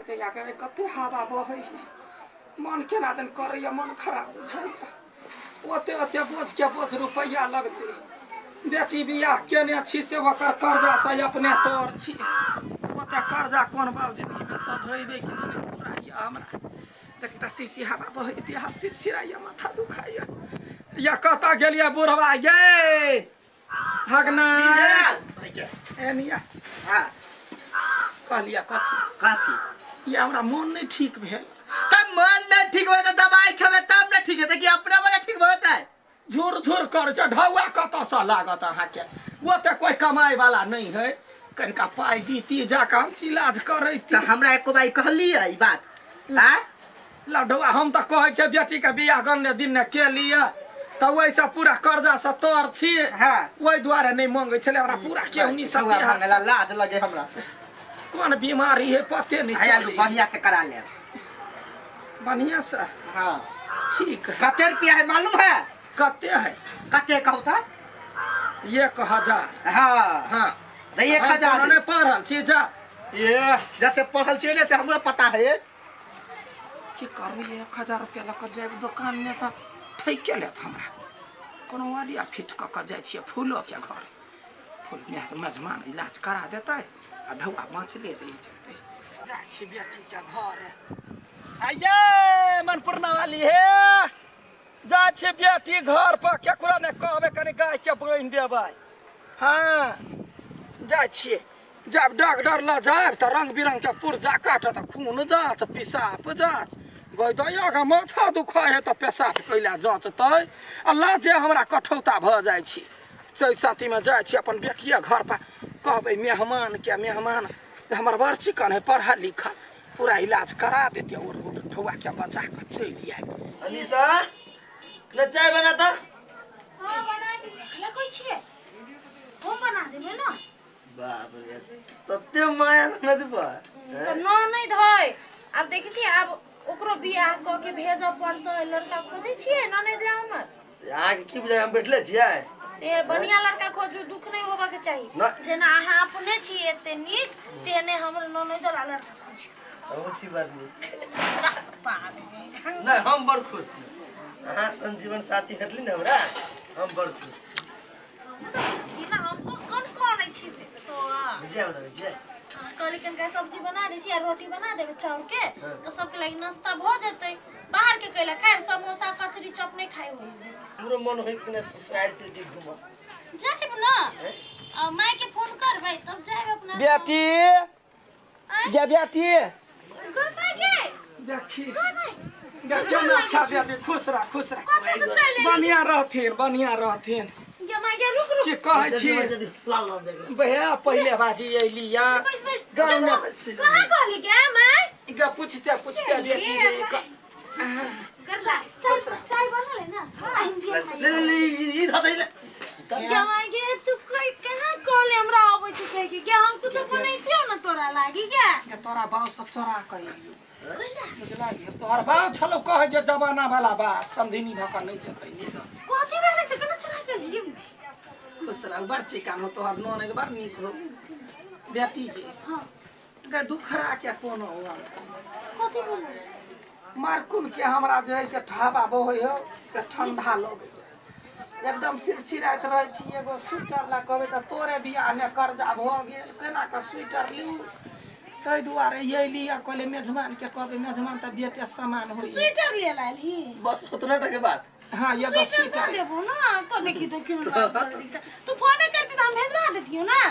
कते आगे कते हवा बहै मन केना दिन करैया मन खराब बुझाइया ओते ओते बोझ के बोझ रुपैया लगते बेटी बियाह केने छी से ओकर कर्जा से अपने तोर छी ओते कर्जा कोन बाबू जिंदगी में सधैबे किछ नहीं पुराइया हमरा देख त सीसी हवा बहै देह सिरसिराइया माथा दुखाइया या कता गेलिया बुढ़वा गे हगना एनिया हां कहलिया कथी काथी ये हमरा मन नहीं ठीक भेल तब मन नहीं ठीक होता तो दवाई खावे तब नहीं ठीक होता कि अपने मन ठीक होता है झुर झुर कर ढौआ कत से लागत अहाँ के वो तो कोई कमाई वाला नहीं है कनका पाई दीती जाके हम इलाज करैती तो हमरा एको बाई कहली है ई बात हां लढौआ हम तो कहै छै बेटी के बियाह गन्ने दिन ने के लिए तो वैसे पूरा कर्जा से तोर छी हां ओइ द्वारे नहीं मांगे छले हमरा पूरा केहनी सब मंगला लाज लगे हमरा से कौन बीमारी है पते नहीं चले बढ़िया से करा ले बढ़िया से हां ठीक है कते रुपया है मालूम है कते है कते कहता 1000 हां हां तो 1000 ने पढ़ल छी जा ये जते पढ़ल छी ने से हमरा पता है की करबी 1000 रुपया लक जाब दुकान में त ठैके लेत हमरा कोनो वालिया फिट क के जाय छी फूलो के घर फूल में मेजमान इलाज करा देतै आ ढौआ बाँचले रह जेतै जाय छी बेटी के घर आइये मनपुरना वाली हे जाय छी बेटी घर पर केकरो ने कहबे कनी गाय के बांध देबै हां जाय छी जब डॉक्टर ल जाब त रंग बिरंग के पुर्जा काटत खून जांच पेशाब जांच गैदया के माथा दुखाय है त पेशाब कैला जांचतै अल्लाह जे हमरा कठौता भ जाय छी चै साथी में जाय छी अपन बेटिया घर पर कहबै मेहमान के मेहमान हमर बड़ चिकन है पढ़ा लिखा पूरा इलाज करा देते और ठौआ के बचा के चली आए अनीसा न चाय बनाता हां बना दी खला कोई छे हम बना देबे ना बाप रे तते माया न देबा तो न नहीं धय अब देखै छी अब ओकरो बियाह क के भेज पड़तो लड़का खोजै छिए न नहीं दे हमर यहाँ की बुझाय हम बैठले छियै से बढ़िया लड़का खोजू दुख नहीं होबा के चाहिए जेना अहाँ अपने छी एते नीक तेने हमर न नहीं दला लड़का खोजी बहुत सी बात नहीं नहीं हम बड़ खुश छी अहाँ सन जीवन साथी भेटली न हमरा हम बड़ खुश छी सीना हम कौन कौन छी से तो बुझिया बना बुझिया कल का सब्जी बना दी छी और रोटी बना देबे चाउर के तो सबके लागि नाश्ता भ जेतै बाहर के कैला खाए समोसा कचरी चप नहीं खाए होई हमरो मन होई कि न ससुराल चलती घुमा जाइब ना माय के फोन कर भाई तब जाइब अपना बेटी गे बेटी गोता के देखी देखियो ना अच्छा बेटी खुश रह बढ़िया रहथिन गे माय गे रुक की कहै छी लाल लाल देख भैया पहले बाजी अइली या गांव में कहां कहली गे माय इगा पूछते बेटी जे गरला चाय बना ले ना आइन भी ले ले ई धदै ले गे माय गे तू कोई कहां कहले हमरा आबै छी कह के गे हम कुछ बनै छियो ना तोरा लागी गे तोरा बाप से चोरा कइलियो बुझला गे तोहर बाप छलो कहे जे जमाना वाला बात समझिनी भक नहीं जतै नहीं जा कथि भेले से केना चोरा के लिए खुश रह बड़ चिकान हो तोहर नोन एक बार नीक हो बेटी के हां गे दुखरा के कोनो हुआ कथि बोल मारकुन के हमरा जे है से ठाबा बहै हो से ठंडा लगे एकदम सिरसिरात रह छी एगो स्वेटर ला कहबे त तोरे बियाह में कर्जा भ गेल केना का स्वेटर लिउ तै दुआरे येली आ कहले मेजबान के कहबे मेजबान त बेटे समान होई स्वेटर ले लाली बस उतना टके बात हां ये बस स्वेटर देबो ना को देखी तो क्यों बात कर दी तू फोन करती तो हम भेजवा देतियो ना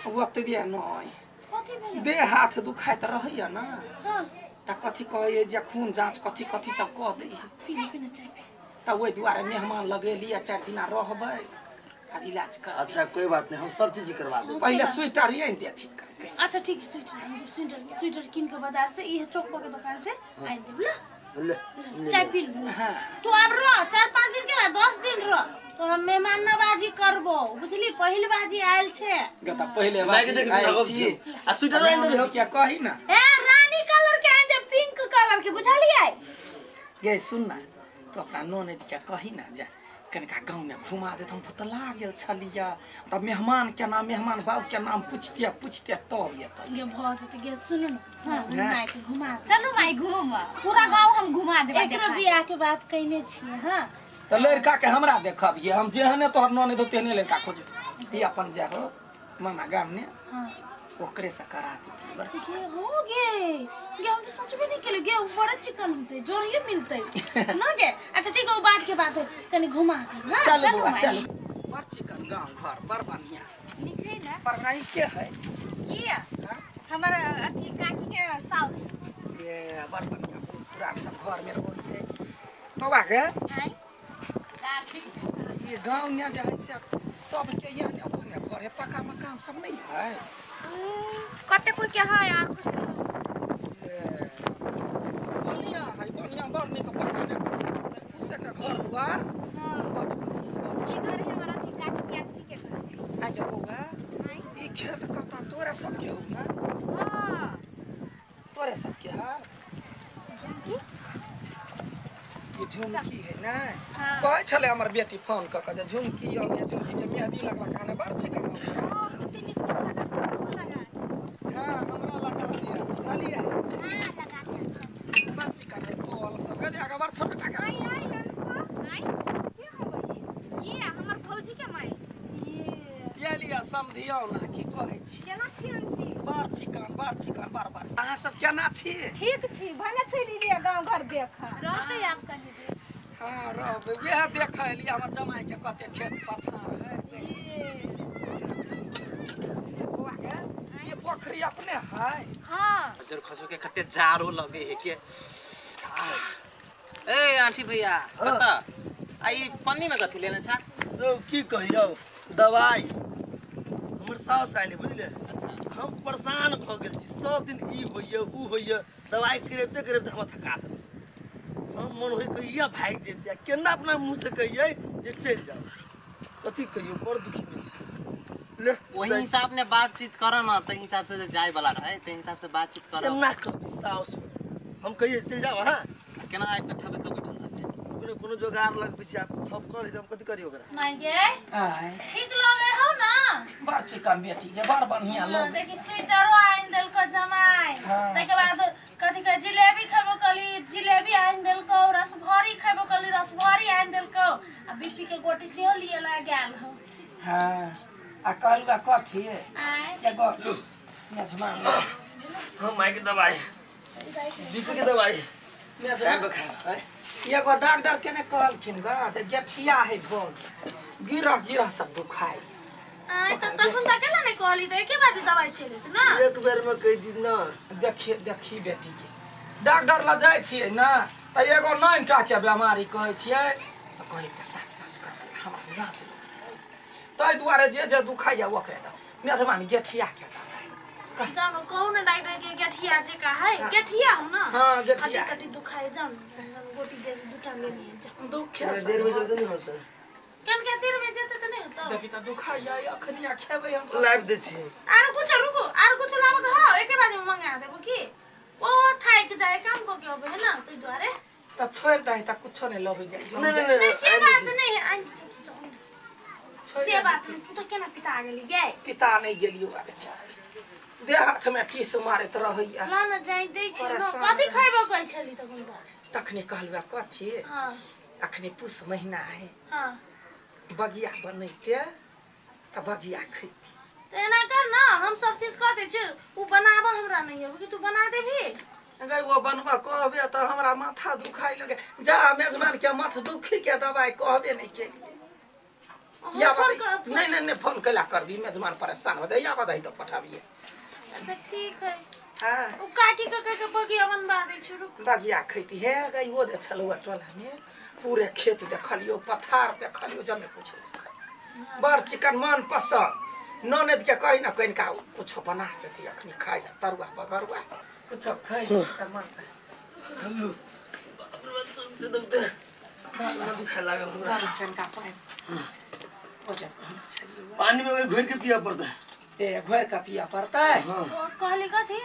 ओतबे नहीं कथि भेल देह हाथ दुखाइत रहैया ना हां त कथि कहै जे खून जांच कथि कथि सब कह दै पीना चाय त ओइ दुआरे मेहमान लगेली 4 दिन रहबै आ इलाज कर अच्छा कोई बात नहीं हम सब चीज करवा देंगे पहले स्वेटर ये देथि अच्छा ठीक है स्वेटर किन के बाजार से ये चौक पर के दुकान से आइ देब ला ले चाय पी ले हां तू अब रह 4-5 दिन के ला 10 दिन रह तोरा मेहमान नवाजी करबो बुझली पहिल बाजी आयल छे गता पहले बाजी देख छी आ स्वेटर आइन देबे क्या कही ना ए रानी कलर के आइन दे पिंक कलर के बुझलियै ये सुन ना तो अपना नोने क्या कही ना जा कनिका गाँव में घुमा देते हम पुतला गेल छलिया तब मेहमान के नाम मेहमान बाबू के नाम पूछते तब येते ये भऽ जेतै गे सुन न माय के घुमा चलू माई घूम पूरा गांव हम घुमा देबे एकरो बियाह के बात कइने छियै हां तो लड़का के हमरा देखबिए हम जेहने तोहर नने तो तेहने लड़का खोजब ई अपन जे हो मामा गाम ने हां ओकरे से करा देती बस के हो गे हम तो सोचबे नहीं केले गे बड़ा चिकन होते जोरिए मिलते ना गे अच्छा ठीक है वो बात के बात है कनी घुमा दे हां चल बुआ चल बड़ चिकन गांव घर बड़ बढ़िया निकले ना पढ़ाई के है ये हमारा अथी काकी के साउस ये बड़ बढ़िया पूरा सब घर में रहो ये तो बागे हाय ये गांव में जे है से सब के ये ने अपने घर है पक्का मकान सब नहीं है कते कोई के है यार बढ़िया है बढ़िया बड़ निक पक्का ने फूसे के घर द्वार हां ये घर है हमारा अथी काकी के अथी के घर आ के बउआ ई खेत कता तोरा सब के हो ना हां तोरे सब के है झुमकी ये झुमकी है ना हाँ। कहे छले हमर बेटी फोन क के झुमकी यो ये झुमकी के मेहंदी लगवा खाने बड़ चिकन हो कितनी निक लगा हां हमरा लगा दिया चलिए हां लगा दिया बड़ चिकन है कोल सब के आगे बड़ छोटा का आई क्या हो गई ये हमर भौजी के माई ये लिया समधियो ना की कहे छी केना छी अंती बड़ चिकन बार अहाँ सब केना छी ठीक थी भने चली लिया गांव घर देख रहते आप कहीं दे हां रहबे यह देख लिया हमर जमाई के कते खेत पथार है बुआ के ये पोखरी अपने है हां जर खसो के खते जारो लगे है के ए आंटी भैया कता आई पन्नी में कथि लेना छा ओ की कहियो दवाई हमर साउस आइले बुझले हम परेशान भ गेल छी सब दिन ई होइए ऊ होइए दवाई करते हम थका देल हम मन होई कहिया भाग जेते केना अपना मुंह से कहिए जे चल जाओ कथि कहियो बड़ दुखी में छी ले वही हिसाब ने बातचीत करा ना त हिसाब से जाय वाला रहे त हिसाब से बातचीत करा केना कभी साउस हम कहिए चल जाओ हां केना आइ पे थबे तो बैठल कोनो जोगार लग पीछे आप थप कर हम कथि करियो ओकरा माय गे आय ठीक लगे हो ना बड़ चिकन बेटी के बड़ बढ़िया लोग देखी स्वेटरो आइन देल को जमाई हाँ। तके बाद कथि के जिलेबी खबो कली जिलेबी आइन देल को रसभरी खबो कली रसभरी आइन देल को आ बीपी के गोटी सेहो लिए ला गेल हो हां आ कहलुआ कथि आय एगो मेजमान हम माई के दवाई बीपी के दवाई मेजमान बखा एगो डॉक्टर के ने कहलखिन ग जे गेठिया है भोग गिरह सब दुखाई आय त तखन तक केला ने कहली त एके बार दवाई छले ना एक बेर में कह दी ना देखी बेटी के डॉक्टर ल जाय छियै ना त एगो 9टा के बीमारी कहै छियै त कहि पेशाब जांच कर हमरा जांच तै दुआरे जे दुखाइया ओकरे द मेजमान गेठिया के जानो कहू ना डॉक्टर के गेठिया जे का है गेठिया हो ना हां गेठिया कटी दुखाए जानो गोटी दे दुटा ले लिए जा दुखे देर में जल्दी नहीं होता केन के देर में जेते त नहीं होता देखि त दुखाइया अखनिया खेबै हम लाइव दे छी आर कुछ रुको आर कुछ लाव के हां एके बार में मंगा देबो की ओ थाई के जाए काम को के होबे है ना तो द्वारे त छोड़ दही त कुछो नहीं लबै जाय नहीं से बात नहीं है से बात नहीं तू तो केना पिता गेली गे पिता नहीं गेलियो आ बेटा देह हाथ में टीस मारत रहैया ला न जाई दै छी न कथि खैबो कहै छली त गुंडा तखनी कहलुआ कथि हां अखनी पुष महीना है हां बगिया बनैते त बगिया खैती त एना कर ना हम सब चीज कह दे छी उ बनाबो हमरा नहीं है कि तू बना देबी अगर वो बनवा कहबे त हमरा माथा दुखाई लगे जा मेजबान के माथा दुखी के दवाई कहबे नहीं के या नहीं फोन कैला करबी मेजबान परेशान हो दे या बधाई तो पठाबिए अच्छा ठीक है हां उ काटी के बगिया बनवा दे छी रुक बगिया खैती है गई वो दे छलुआ टोला में पूरे खेत देखलियो पथार देखलियो जमे कुछ बड़ चिकन मन पसंद ननद के कहीं ना कहीं का कुछ बना देती अखनी खाई तरुआ बगरुआ कुछ खाई त मन हेलो ना दुखा लागल हमरा का पानी हो जा पानी में घोर के पिया पड़ता है ए घोर का पिया पड़ता है हां वो कहली कथि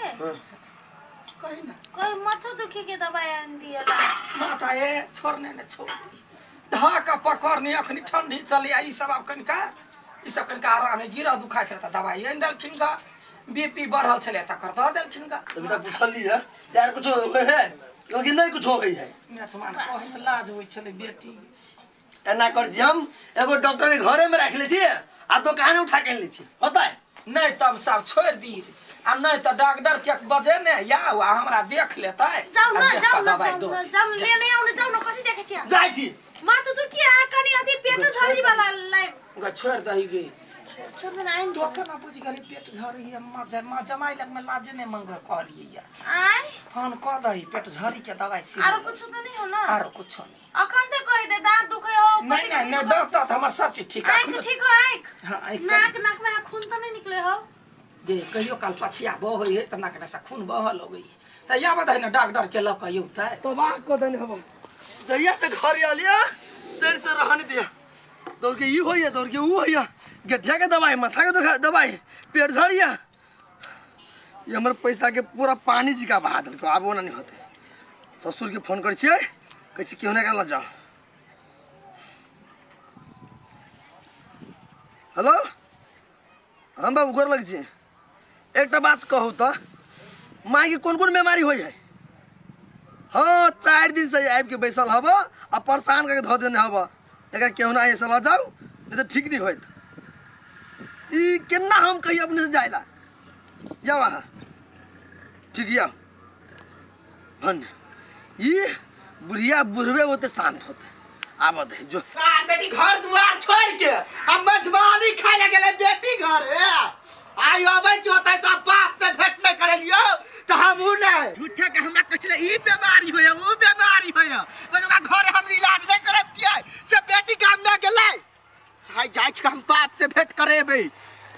कहीं ना कोई माथा दुखी के दवाई आन दियला माता ए छोड़ने ने छोड़ धा कहा का पकड़नी अखनी ठंडी चली आई सब अब कनिका ई सब कनिका आराम में गिरा दुखाइ छले त दवाई आनि देलखिन का बीपी बढ़ल छले त कर द देलखिन का अभी तक पूछली है यार कुछ होय है कि नहीं कुछ होय है मेहमान कहे त लाज होई छले बेटी एना कर जी हम एगो डॉक्टर के घरे में रख ले छी आ दुकान उठा के ले छी होता है नहीं तब सब छोड़ दी आ नहीं तो डॉक्टर के बजे ने या हमरा देख लेता है जाऊ ना जाऊ ना जाऊ लेने आउने जाऊ न कथि देखे छी जाय छी माथु त के आ कनी अथि पेट झरी वाला लाई ग छोड़ दही गे छोड़ देना आइन तो केना बुझ गली पेट झरी है मा जमाई लग में लाज ने मंग कहलिए या आय फोन कर दही पेट झरी के दवाई सी आरो कुछ त नहीं हो ना आरो कुछ नहीं अखन त कहि दे दांत दुखे हो नहीं नहीं दस हमर सब चीज ठीक है आँख ठीक हो आँख हां नाक नाक में खून त नहीं निकले हो गे कहियो काल पछिया बह होई है त नाक में से खून बह लगई त या बधाई ना डॉक्टर के लक युता तो बात को देने हम जइया से घर आलिया चैन से रहने दिया दौड़ के ई होइया दौड़ के ऊ होइया गठिया के दवाई माथा के दवाई पेट झड़िया ये हमर पैसा के पूरा पानी जी का बहा देलको आब ओना नहीं होते ससुर के फोन कर छियै कहै छी केहने काल जाओ हेलो हम बाबू गोर लग छी एकटा बात कहू त माँ की कोन कोन बीमारी होई है हाँ 4 दिन से आबि के बैसल हब आ परेशान करके धो देने हब एक केहना ऐसे ल जाओ नहीं तो ठीक नहीं होत ई केना हम कही अपने से जाइला जाओ वहाँ ठीक या भन ई बुढ़िया बुढ़वे होते शांत होते आबद है जो बेटी घर दुआर छोड़ के हम मजबानी खाए लगे बेटी घर है आयो अबै जोतै तो बाप से भेट नहीं करे लियो तो हम नहीं झूठे के हमरा कहले ई बीमारी होय ऊ बीमारी होय बजवा घर हम इलाज नहीं करब किया से बेटी काम ना गेलै हाय जाय छ हम बाप से भेट करेबै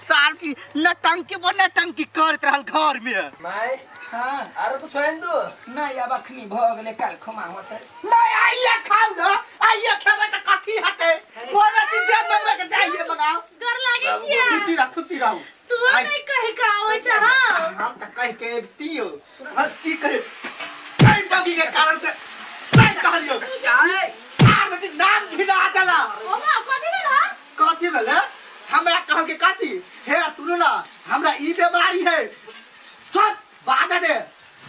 सार की नटंकी बने टंकी करत रहल घर में माय हां आरो कुछ होइन दो नहीं अब अखनी भ गेलै काल खमा होतै नहीं आइए खाऊ ना आइए खेबे त कथी हते कोनो चीज मंगवे के चाहिए मंगाओ डर लागे छिया खुशी रहू तू नहीं कहि का होय छ हां हम त कह के दियो आज की कहे कई टंकी के कारण से नहीं कहलियो आय यार बेटी नाम घिना चला ओ बा कथि भेला कथी भेले हमरा कह के कथी हे सुनो ना हमरा ई बीमारी है चुप बात दे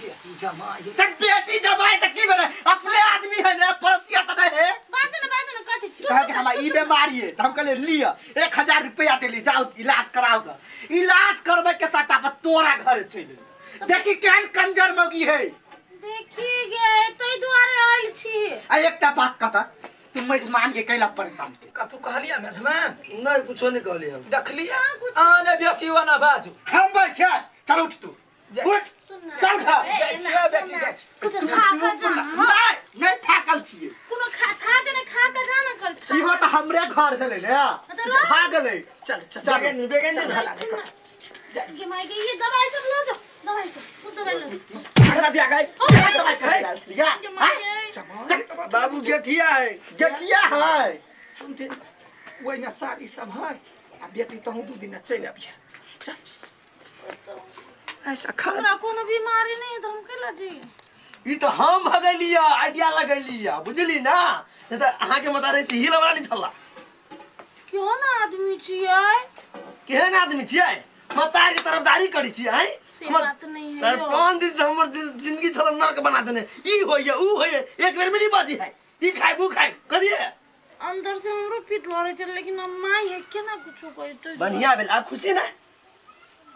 बेटी जमाई तक बेटी जमाई त की भेले अपने आदमी है ना पड़ोसिया त है बात न कथि छी कह के हमरा ई बीमारी है त हम कहले लिया 1000 रुपया देली जाओ इलाज कराओ का इलाज करबे के सट्टा पर तोरा घर चले देखी केहन कंजर मौगी है देखी गे तै दुआरे आइल छी आ एकटा बात कता तुम मेजमान के कैला परेशान के कथु कहलिया मेजमान नहीं कुछ नहीं कहली हम देखलिया आने बेसी वाला बाजू हम भाई छे चल उठ तू उठ सुन ना चल खा जाय छियै बेटी जाय कुछ खा जा नहीं थाकल छिए कोनो खा के जाना कर इहो त हमरे घर भेले ने भाग गेलै चल चल जागे नहीं बेगे नहीं जी माई के ये दवाई सब लो दो दवाई सब शुद्ध दवाई लो भागा दिया गई जी माई बाबू गेठिया है गेठिया है सुनते वही में सारी सब है आ बेटी तो 2 दिन में चल आबिया चल ऐसा खा हमरा कोनो बीमारी नहीं है तो हम केला जी ई तो हम भगलिया आइडिया लगलिया बुझली ना नहीं तो अहाँ के मतारे से हिल वाला नहीं छला क्यों ना आदमी छियै केहन आदमी छियै मतार के तरफदारी करी छियै हैं से बात नहीं है 4-5 दिन से हमर जिंदगी छल नरक बना देने ई होइए ऊ होइए एक बेर में नहीं बाजी है ई खाइ बू खाइ करिए अंदर से हमरो पीत लरे चल लेकिन अब माई है केना कुछो कोई तो बढ़िया भेल आप खुशी ना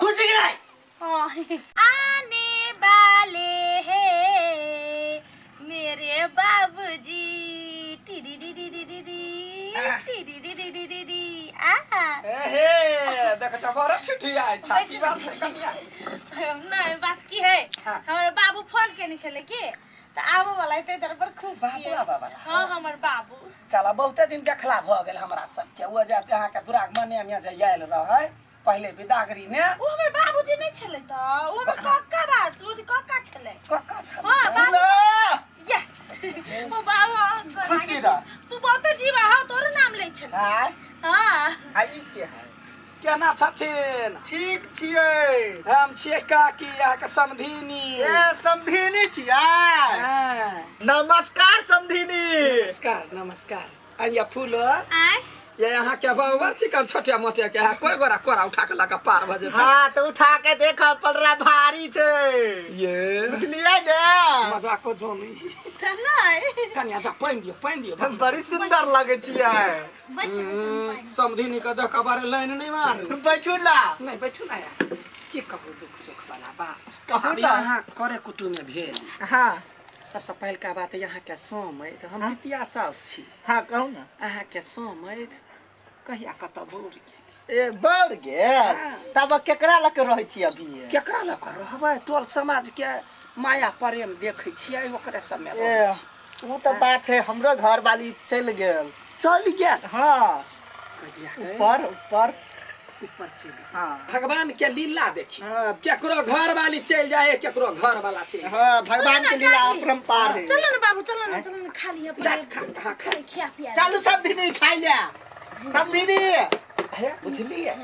खुशी के नहीं आने वाले हैं मेरे बाबूजी टिडी D D D D D टिडी डी डी डी डी हे देख बड़ा ठिठी आइ छाती बात कनिया नहीं बात की है हमारे बाबू फोन केने छले की त आबो वाला है तेरे पर खुश बाबू आबा वाला हां हमर बाबू चला बहुते दिन देखला भ गेल हमरा सब के वो जाते अहाँ के दुराग मने में जे आयल रहे पहले विदागरी में ओ हमर बाबूजी नहीं छले त ओ हमर कक्का बात ओ कक्का छले कक्का छल हां बाबू ये ओ बाबू खुदी रा तू बहुत जीवा हो तोर नाम ले छले हां हां आई के है केना छथिन ठीक छिए हम छियै काकी अहाँ के समधिनी ए समधिनी छिए हां नमस्कार समधिनी नमस्कार नमस्कार आइया फूल आय ये यहाँ के बाबर चिकन छोटे मोटे के है कोई गोरा कोरा उठा के लगा पार बजे हाँ तो उठा के देखो पलरा भारी छे ये बुझलिए ने मजा को जोनी नहीं कन्या जा पाइन दियो हम बड़ी सुंदर लगे छिए बस समधिनी का देख बारे लाइन नहीं मार बैठू ना नहीं बैठू ना यार की कहू दुख सुख वाला बात कहू अब ना। यहाँ करे कुटुम में भेल हाँ सबसे पहल का बात यहाँ के सोम है तो हम बिटिया साउस छी हाँ कहू ना अहाँ के सोम है कहिया कत बोर ए बढ़ गेल तब केकरा लग रहे छी अभी केकरा लऽ कऽ रहबै टोल समाज के माया प्रेम देखै छियै ओकरे सब में ए वो तो बात है हमरो घर वाली चल गेल चल गेल हाँ ऊपर ऊपर ऊपर ऊपर चल हाँ भगवान के लीला देखी हाँ। केकरो घर वाली चल जाए केकरो घर वाला चल जाए हाँ भगवान के लीला अपरंपार है चलो ना बाबू चलो ना खा लिया जा खा हाँ खा खिया पिया चलो समधिनी खाई लिया समधिनी है बुझलिए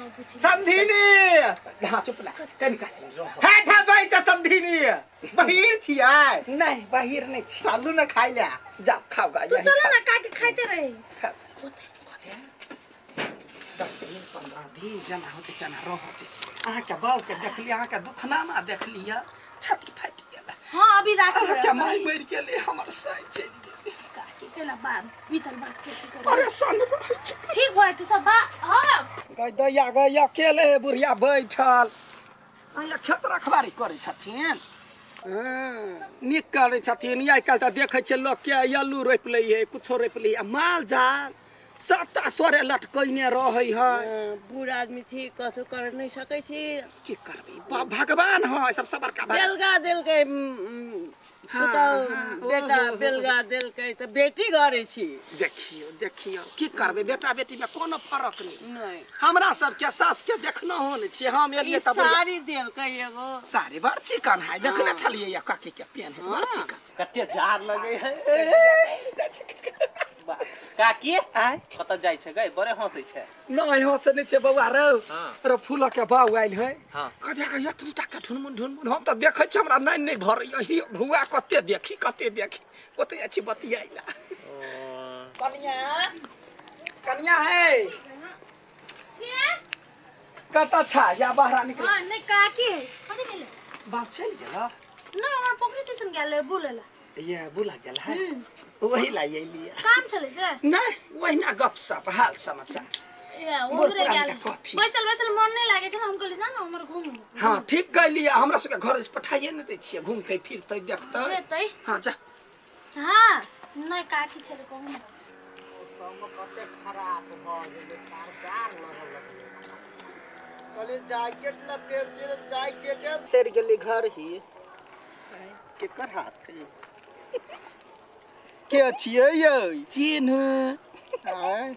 समधिनी हाँ चुप ला कनिका रहो है था भाई चा समधिनी बहिर छियै नहीं बाहर नहीं छी चालू ना खाई लिया जा खाओ गा यही चलो ना काट के खाते रहे खा 10 दिन 15 दिन जना होते जना रहते अहाँ के बाऊ के देख लिया अहाँ के दुखनामा देख लिया छाती फाटि गेल हां अभी रात अहाँ के माय मरि गेलै हमर साई चलि गेलै काटी केला बात भीतर बात के कर परेशान रहै छै ठीक भए त सब हां गैया अकेले बुढ़िया बैठल अहाँ खेत रखबारी करै छथिन नीक करै छथिन आइ काल्हि तऽ देखै छियै लोक के आलू रोपि लै है कुछो रोपि लै माल जाल सबटा सोरे लटकैने रहै है बूढ़ आदमी थी कसो कर नहीं सकै छी की करबै भगवान है सबसे बड़का बेलगा देलकै बेटा बेलगा देलकै तऽ बेटी घरे छी देखियो की करबै बेटा बेटी में कोनो फर्क नहीं नहीं हमरा सबके सास के देखना हो नहीं छियै हम एलियै तब साड़ी देलकै एगो साड़ी बड़ चिकन है देखने छलियै या काकी के पेन है बड़ चिकन कते जार लगे है काकी आय कत जाइ छै गै बड़े हंसै छै नहीं हो से नहीं छे बउआ रौ हाँ। रो फूल के बाऊ आइल है हाँ। कदे के यतनी टा के ढुनमुन हम त देखै छी हमरा नहीं भरैया ही भुआ कते देखी ओते अछि बतियाइला कन्या है कत छा या बाहर निकल हां नहीं काकी कथि गेले बाप चल गेला नहीं हमरा पोखरी टिसन गेले बोलेला ये बुला गेला है वही ला ये लिया काम चले से नहीं वही ना गपसप हाल समाचार ए मोर ओकरे पुरान गेले के कथी बैसल मन नहीं लागे छै ना हम कहली जा ना हमर घूम हाँ ठीक कह लिया हमरा सबके घर से पठाइए नहीं दै छियै घूमते फिरते देखते जेतै हाँ जा हां नहीं काकी छले कहू ना खराब भ गेलै कार कहले जैकेट लगे जैकेट सेर गेली घर ही केकर हाथ है के छियै यै चिन्हू आय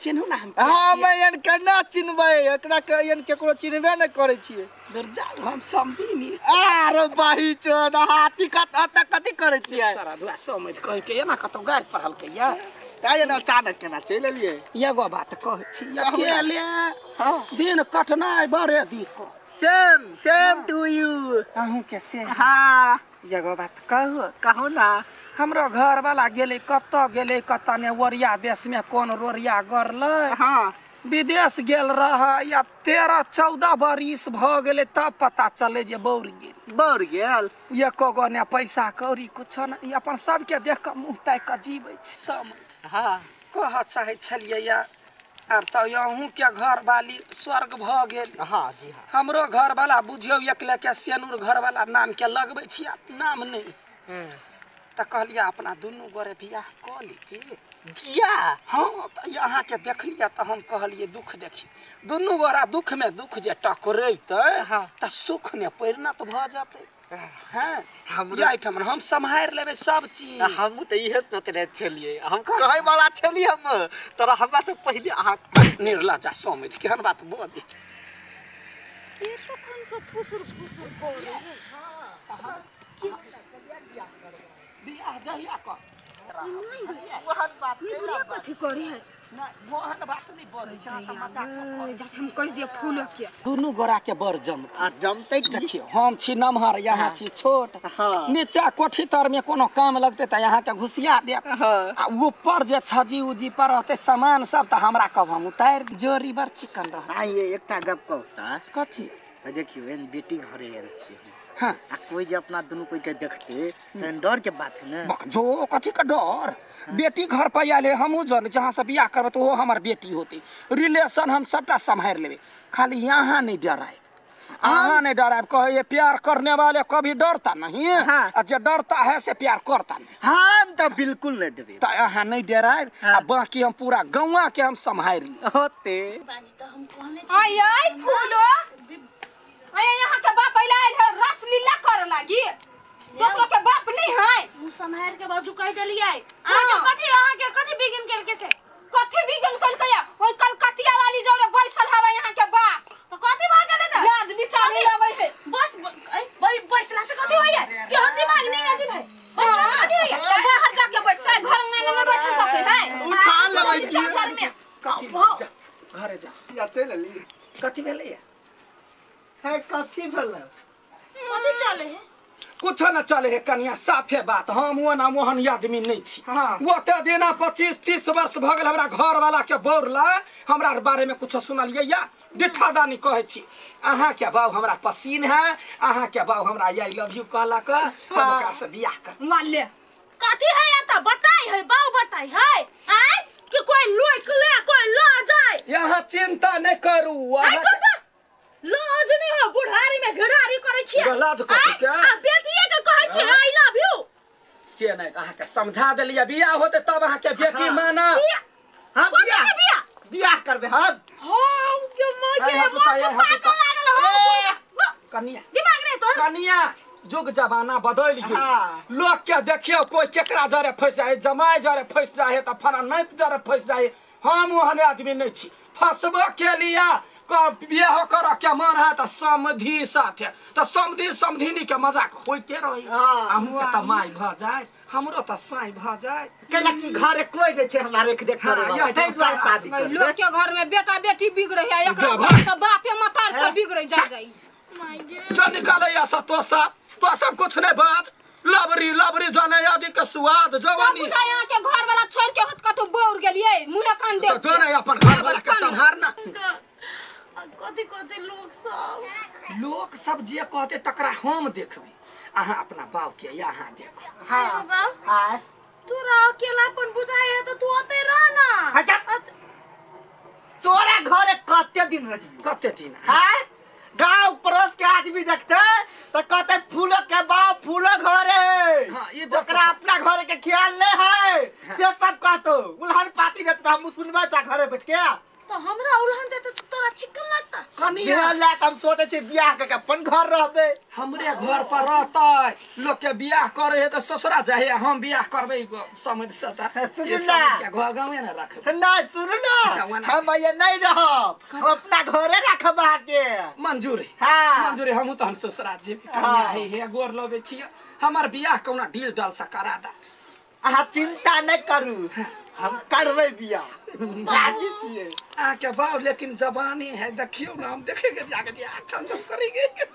चिन्हू ना हम हाँ मैं एन केना चिन्हबै एकरा के एन केकरो चिन्हबे नै करै छियै दुर्जा हम समझी आरो बाही चोद हाथी कथी करै छियै सारा दुआ समझ कह के एना कतौ गाड़ी पहल के या ताय ना अचानक केना चलि एलियै एगो बात कहै छी अकेले दिन कटनाइ बड़े दिक्कत सेम टू यू अहूँ के से हाँ एगो बात कहू ना हमरो घर वाला गेले कत ने ओरिया देश में कौन रोरिया गरलै हाँ विदेश गेल रह या 13-14 बरिस भ गेले तब पता चले जे बौर गेल एको गो ने पैसा कौड़ी कुछो न अपन सबके देख के मुंह ताक के जीवे छै सब हाँ कह चाहे छलियै या आब तो अहूँ के घर वाली स्वर्ग भ गेल हाँ जी हाँ हमरो घर वाला बुझियो एकले के सेनुर घर वाला नाम के लगबै छी नाम नहीं त कहलिया अपना दुनू गोरे बियाह क लीती बियाह हाँ त यहाँ के देखलिए त हम कहलिए दुख देखी दुनू गोरा दुख में दुख जे टकरेते हाँ। त सुख ने परिणत भ जाते हैं हमरो याठम हम सम्हार लेबे सब चीज हम त इहे सोचले छलियै हम कहै वाला छलियै हम तोरा हमरा से पहिले अहाँ निर्लजा समित केहन बात बजै छै ये तो कौन सा फुसुर बोल रहे हैं बियाह जहिया क ओहन बात ये बुढ़िया कथी करे है ना मोहन बात नहीं बोल छ समाचार जैसे हम कह दिए फूल के दुनू गोरा के बर जम आ जमतै की देखियो हम छी नमहर यहाँ छी छोट हाँ। नीचा कोठी तर में कोनो काम लगते त यहाँ के घुसिया दे आ ऊपर जे छजी उजी पर रहते सामान सब त हमरा कब हम उतार जोरी बर चिकन रह हाँ ये एकटा गप कहता कथी देखियो एन बेटी घरे आयल छी हाँ आ कोई जे अपना दुनू कोई के देखते तहन डर के बात है ना जो कथी का डर बेटी घर पर आले हमू जन जहाँ से बियाह करब तो वो हमार बेटी होती रिलेशन हम सबटा संभाल लेबे खाली यहाँ नहीं डराए यहाँ नहीं डराए कहे ये प्यार करने वाले कभी डरता नहीं है हाँ। और जो डरता है से प्यार करता नहीं हम तो बिल्कुल नहीं डरे तो यहाँ नहीं डराए आ बाकी हम पूरा गौवा के हम संभाल लिए होते बाजी तो हम कहले आई आई फूलो आई यहाँ के बाप आइला है रस लीला कर लागी दूसरों के बाप नहीं है मुंह संभाल के बाजू कह देलिए अहाँ के कथी बिगिन करके से कथी बिगन कल कया ओई कलकतिया वाली जोड़े बैसल हवा यहाँ के बाप तो कथी भाग गेले त लाज बिचारी लगे है बस भाई बैसला से कथी होइए कि हम दिमाग नहीं आती भाई बैसला से कथी होइए तो बाहर जाके बैठ के घर में नहीं बैठ सके है उठा लेबै घर में कथी जा घरे जा या चल ली कथी भेलै है कथी भेल कथी चले है कुछ न चले है कनिया साफे बात हम वो ना मोहन आदमी नहीं छी हाँ। वो ते देना 25-30 वर्ष भ गेल हमरा घर वाला के बोरला हमरा बारे में कुछ सुनलिए या डिठा दानी कहे छी अहाँ के बाऊ हमरा पसीन है अहाँ के बाऊ हमरा आई लव यू कहला का हम ओकरा से बियाह कर वाले कथी है या त बताई है बाऊ बताई है आय कि कोई लोक ले कोई ला जाए यहाँ चिंता नहीं करू अहाँ लाज नहीं हो बुढ़ारी में घरारी करे छी लाज कथी के? आ बेटिए के कहे छी आई लव यू से नहीं अहाँ के समझा देलिए बियाह होते तब अहाँ के बेटी माना हम कथी के बिया बियाह करबे हम हम के मां के आय मोछ हाथ पाक लागल हो कनिया दिमाग नहीं तो कनिया जुग जमाना बदल गई हाँ। लोग के देखियो कोई केकरा जरे फंस जाए जमाई जरे फंस जाए त फना नैत जरे फंस जाए हम ओहन आदमी नहीं छी फंसबो के लिए बियाह कर के मन है त समधी साथे त समधी समधिनी के मजाक होइते रही हाँ। हमहू के त माई भ जाए हमरो त साई भ जाए केला की घरे कोई नहीं छे हमारे के देख हाँ, करे ये तै द्वारा शादी कर लोग के घर में बेटा बेटी बिगड़े है दे एकरा भाई। तो बापे मतार से बिगड़े जा जाई माय गे जो निकाले या सब तो सब कुछ नहीं बात लबरी लबरी जाने आदि के स्वाद जवानी बुझा यहाँ के घर वाला छोड़ के हत कतो बोर गेलिए मुंह कान दे तो जो नहीं अपन घर वाला के संभारना कथी कथी लोग सब जे कहते तकरा हम देखबे अहाँ अपना बाप के यहाँ देखो हाँ बाबू हां तोरा अकेलापन बुझाए है तो तू आते रह ना हटा तोरा घरे कते दिन रही कते दिन हां गांव पड़ोस के आदमी देखते तो कहते फूलो के बाप फूलो घरे हाँ, ये जब ओकरा अपना घरे के ख्याल नहीं है ये सब कहतो उल्हन पाती देता हम सुनबे ता घरे बैठ के तो हमरा उल्हन दे तो तोरा चिकन लगता कनिया बियाह ला हम सोचे छे बियाह के अपन घर रहबे हमरे घर पर रहते लोग के बियाह करे है तो ससुरा जाए हम बियाह करबे समझ से सुन ये ना। समझ के घर गाँव में रखबे ना सुन ना हम ये नहीं रहब हम अपना घरे रखबा के मंजूरी हाँ। मंजूरी हम तो ससुरा जी हाँ। हे गोर लगे छिए हमार बियाह कौना डील डाल से करा दा अहाँ चिंता नहीं करू हम करबे बियाह राजी छिए के बाव लेकिन जवानी है देखियो ना हम देखेंगे जाके दिया छम छम करेंगे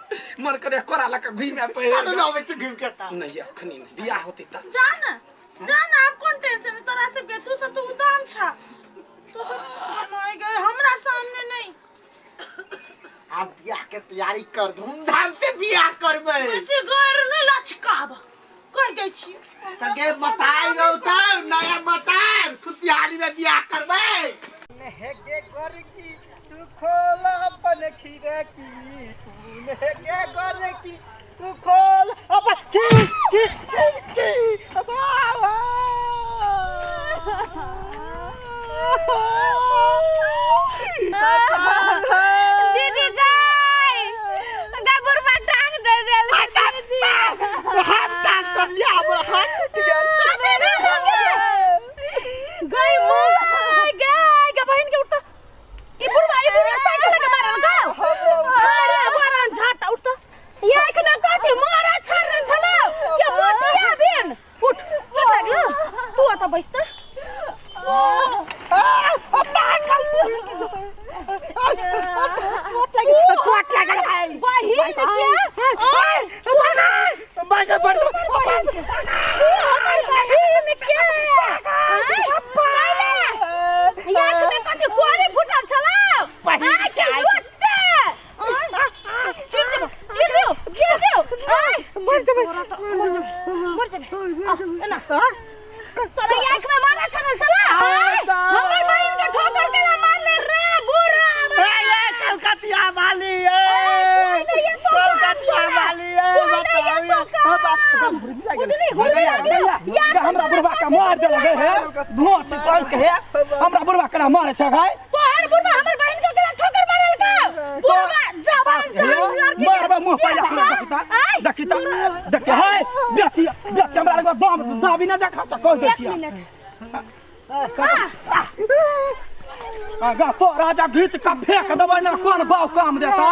मन करे कोरा लगा घुई में पे चलो ना बेच घूम के ता नहीं अखनी नहीं बियाह होती त जान आप कौन टेंशन है तोरा सब के तू सब तो उदाम छा तू सब माय गे हमरा सामने नहीं आप बियाह के तैयारी कर धूमधाम से बियाह करबे ऐसे घर नहीं लचकाब कर दे छी तगे बताई न त नया मतार खुशहाली में बियाह करबे नेगे घर की तू खोल अपन खिड़की तू नेगे घर की तू खोल अपन खिड़की दीदी गाय गबुर पर टांग दे दीदी हाथ टांग कर लिया हमर हाथ टूट गया गई मुंह गई के बहन के उठता ई बुढ़वा साइकिल के मारल गा अरे मारन झाटा उठता ये आंख ना कथी मारा छर छला के मोटिया बिन उठ चल लागलो तू आता बैसता ना तोरा आंख में मारा छल चला हमर बहन के ठोकर के ना मार ले रे बुरा ए कलकतिया वाली कलकतिया वाली हमरा बुढ़वा का मार दे लगे है धुआं चिकन के है हमरा बुढ़वा का मारे छ गाय तोहर बुढ़वा हमर बहन के केना ठोकर मारल का बुढ़वा जवान जान लड़की मारबा मुंह पे देखी त देख है बेसी बेसी हमरा लगे दम दाबी ना देखा छ कह दे छिया आगा तो राजा घीच का फेंक देबै ना कोन बाव काम देता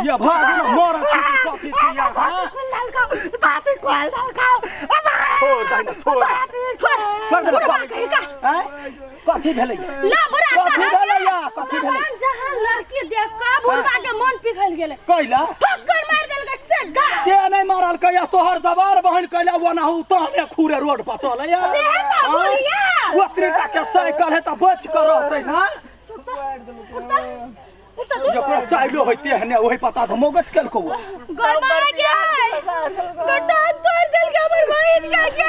ये भाग ना मोर छी कथि छिया हां ताते कोल खाओ छोड़ दे ना छोड़ दे हैं कथि भेलै ला बुरा कथि भेलै या कथि भेलै जहां लड़की देख का बुढ़वा के मन पिघल गेले कइला ठोकर मार देल के से गा से नहीं मारल कया तोहर जवार बहन कइला वो ना तहने खूरे रोड पर चले या ओतरी का के साइकिल है त बच कर रहतै ना ये पूरा चाइलो होइते हने ओही पता त मोगत केल को गरमा गए गड्ढा तोड़ देल के हमर बहन के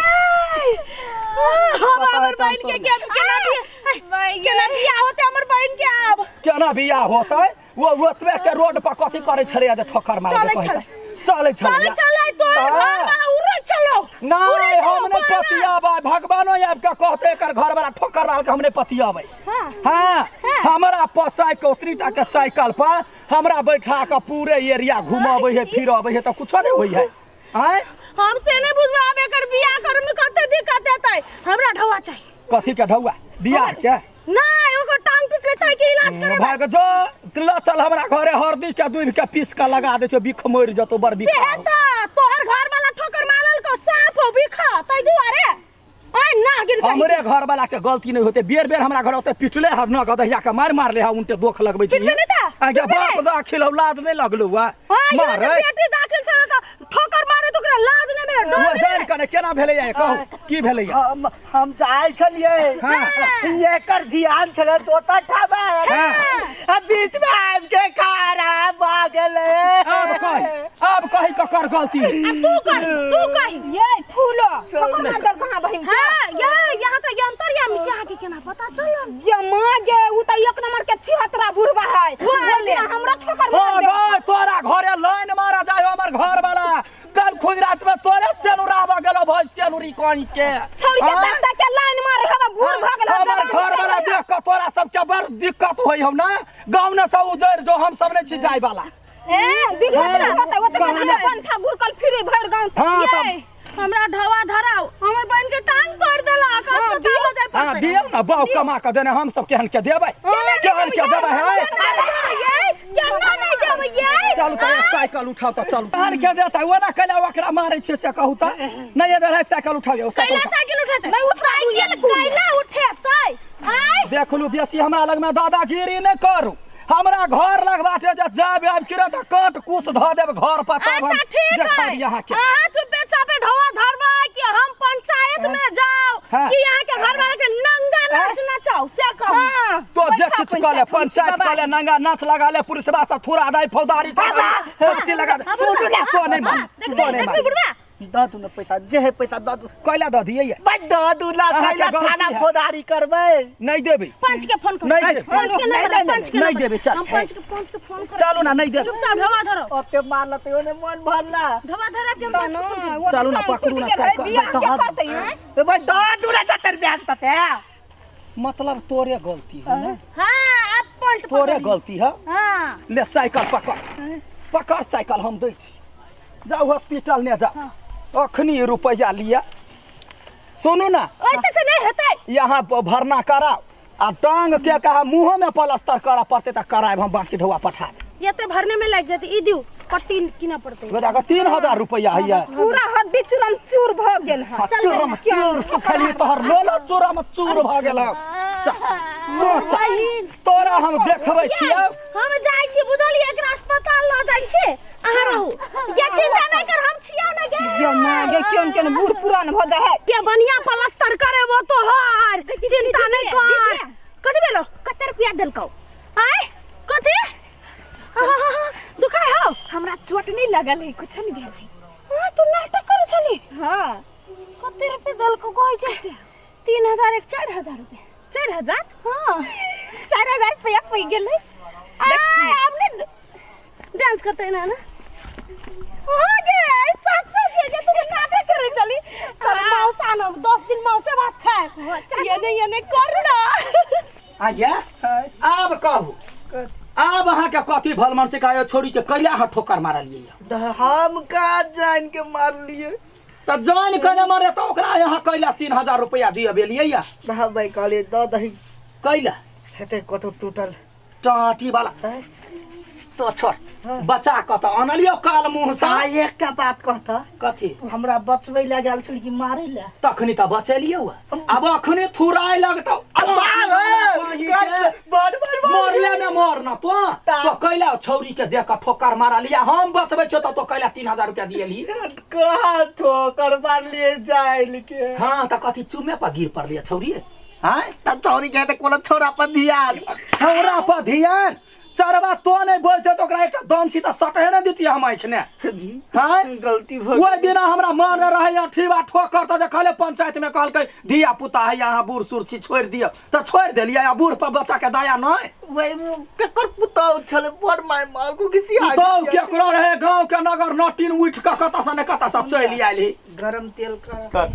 हमर बहन के केना बियाह होते हमर बहन के अब केना बियाह होतै वो ओतबे के रोड पर कथि करे छले जे ठोकर मार दे चले चले तो घर वाला उड़े चलो नहीं हमने पतियाबा भगवानो आब के कहते कर घर वाला ठोकर मार के हमने पतियाबे हां हमरा पसाई के उतरीटा के साइकिल पर हमरा बैठा के पूरे एरिया घुमाबे है फिराबे है त कुछ नहीं होई है हैं हमसे नहीं बुझबाबे कर बियाह करे में कते दिक्कत देतै हमरा ढौआ चाहिए कथि के ढौआ बियाह के नहीं ओकर टांग टूट लेतै के इलाज करे भाग जो चल हमरा घरे हरदी के दूध के पीस के लगा दे छो बिख मर जतो बर बिख से त तोहर घर वाला ठोकर मारल को साफ हो बिखा तै दुआरे ओए ना गिर गई हमरे घर वाला के गलती नहीं होते बेर बेर हमरा घर होते पिटले हद न गदहिया के मार ले हा उनते दोख लगबै छी आगे बाप दाखिल लाज नहीं लगलो वा मार बेटी दाखिल छ त ठोकर मारे तो ओकरा लाज नहीं मिले वो जान कने केना भेलै या कहू की भेलै या हम चाहै छलिए एकर ध्यान छले तो ठाबा अब बीच में आब के कारा भागले अब कहि ककर गलती तू कहि ये फूलो ठोकर मार दल कहां बहिन हां यहां तो यंत्र या मिसिया के केना पता चलल ये मां गे उ त एक नंबर के छिहतरा बुढ़वा है बोले हमरा ठोकर मार दे ओ तोरा घरे लाइन मारा जाय हमर घर वाला कल खुद रात में तोरे सेनुरावा गेलो भई सेनुरी कोन के छोड़ के बंदा के लाइन मारे हवा बूढ़ भ गेल हमर घर वाला देख के तोरा सब के बड़ दिक्कत होई हम ना गांव ने सब उजर जो हम सब ने छी जाय वाला दिक्कत ना होता वो त पंठा गुरकल फिरे भर गांव हमरा ढवा धराओ हमर बहन के टांग तोड़ देला का पता हो जाय हां दियो ना बाऊ कमा के देने हम सब केहन के देबै केहन के देबै है ये केना नहीं देबै ये चलू त साइकिल उठाओ त चलू केहन के देता वो ना कला ओकरा मारै छै से कहू त नहीं इधर है साइकिल उठाओ साइकिल उठाते मैं उठा दू ये कैला उठेतै आय देख लू बेसी हमरा लग में दादागिरी नहीं करू हमरा घर लग बाटे जे जाब आब किरे त काट कुछ ध देब घर पर तब हम देखा यहां के हां तू बेचापे ढवा धरबा कि हम पंचायत में जाओ कि यहां के घर वाला के नंगा नाच नचाओ से कह तो जे किछ कहले पंचायत कहले नंगा नाच लगा ले पुलिसवा से थोड़ा दाई फौदारी से लगा तो नहीं मान तो नहीं मान दादू न पैसा जे है पैसा दादू कैला द दिए ये बस दादू ला कैला थाना फौदारी करबै नहीं देबे पंच के फोन कर नहीं दे पंच के नहीं देबे चल हम पंच के फोन कर चलो ना नहीं दे चुपचाप ढवा धरो ओते मार लते ओने मन भरला ढवा धरा के हम चलो ना पकड़ू ना साइकिल क्या करते हैं बस दादू ला जतर बैग तते मतलब तोरे गलती है ना हां आप पॉइंट तोरे गलती है हां ले साइकिल पकड़ साइकिल हम दै छी जाओ हॉस्पिटल ने जा अखनी रुपया लिया सुनू ना ओते से नहीं हेतै यहाँ भरना कराओ आ टांग के कहा मुंह में प्लास्टर करा पड़ते त कराए हम बाकी ढवा पठा ये तो भरने में लग जाती ई दियो पट्टी किना पड़ते बेटा का 3000 रुपया है पूरा हड्डी चूरम चूर भ गेल है चूरम चूर सुखली तोहर लोलो चूरम चूर भ गेल तोरा हम देखबै छियै हम जाय छी बुझली एकरा अस्पताल ल जाय छी अहाँ रहू के चिंता नहीं कर हम छिया ना गे ये मां गे केन बूढ़ पुरान भ जाय है के बढ़िया प्लास्टर करे वो तो हर चिंता नहीं कर कथि भेलो कते रुपया देलकौ आय कथि दुखाय हो हमरा चोट नहीं लगल है कुछ नहीं भेल है हां तू नाटक करे छली हां कते रुपए दल को कहै छै 3000 एक 4000 रुपए 4000 हां 4000 रुपया पै गेलै देखिए आपने डांस करते हैं ना हो गया सच के तू नाटक करे चली चल मौसा न 10 दिन मौसे भात खाए ये नहीं कर ना आया अब कहू अब अहाँ के कथी भलमन से कहे छोड़ी के कैला हाथ ठोकर मारलिए हम का जान के मारलिए त जान कने मारे त ओकरा यहाँ कैला 3000 रुपया दिए बेलिए या भाई कहले द दही कैला हेते कतो टूटल टाटी वाला तो छोड़ बचा क त अनलियो काल मुंह सा एकटा बात कहता कथी हमरा बचबै ला गेल छल कि मारै ला तखनी त बचेलियो अब अखनी थुराय लगतौ मरले में मरना तो कैला छौरी के देख के ठोकर मारा लिया हम बचबै छौ तो कैला 3000 रुपया दिएली कहा ठोकर मारलिए जाइल के हां त कथी चुमे पर गिर पड़लिए छौरी हां तब छोरी कहते कोनो छोरा पर ध्यान छौरा पर ध्यान चरवा तो नहीं बोलते तो ओकरा एकटा दम सीधा सटहे न देती हम आखने जी हां गलती भ ओइ दिन हमरा मार रहे ठीबा ठोकर त देखले पंचायत में कहलकै धिया पुता है यहाँ बूढ़ सुरछी छोड़ दियो त छोड़ देलिया या बूढ़ पर बच्चा के दया नहीं वही केकर पुताव छले बड़ मार मार को किसी आ तो केकरो रहे गांव के नगर नटीन उठ के कता से न कता से चली आइली गरम तेल का